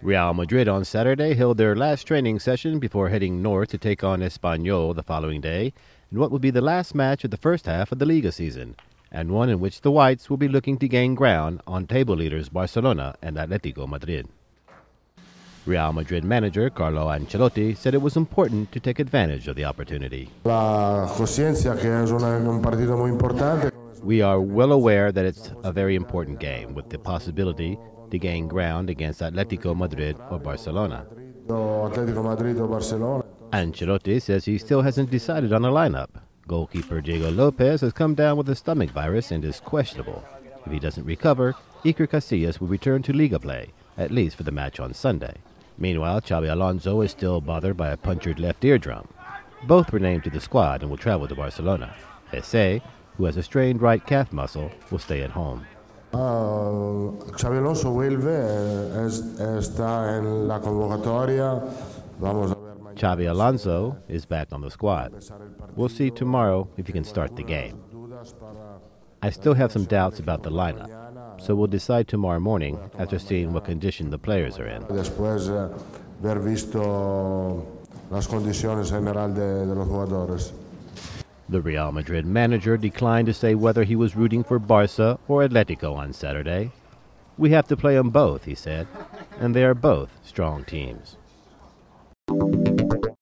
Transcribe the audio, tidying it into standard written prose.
Real Madrid on Saturday held their last training session before heading north to take on Espanyol the following day in what will be the last match of the first half of the Liga season, and one in which the Whites will be looking to gain ground on table leaders Barcelona and Atletico Madrid. Real Madrid manager Carlo Ancelotti said it was important to take advantage of the opportunity. We are well aware that it's a very important game with the possibility to gain ground against Atletico Madrid or Barcelona. Ancelotti says he still hasn't decided on a lineup. Goalkeeper Diego Lopez has come down with a stomach virus and is questionable. If he doesn't recover, Iker Casillas will return to Liga play, at least for the match on Sunday. Meanwhile, Xabi Alonso is still bothered by a punctured left eardrum. Both were named to the squad and will travel to Barcelona. Jesse, who has a strained right calf muscle, will stay at home. Xabi Alonso vuelve, está en la convocatoria. Xabi Alonso is back on the squad. We'll see tomorrow if he can start the game. I still have some doubts about the lineup, so we'll decide tomorrow morning after seeing what condition the players are in. Después ver visto las condiciones general de los jugadores. The Real Madrid manager declined to say whether he was rooting for Barca or Atletico on Saturday. We have to play them both, he said, and they are both strong teams.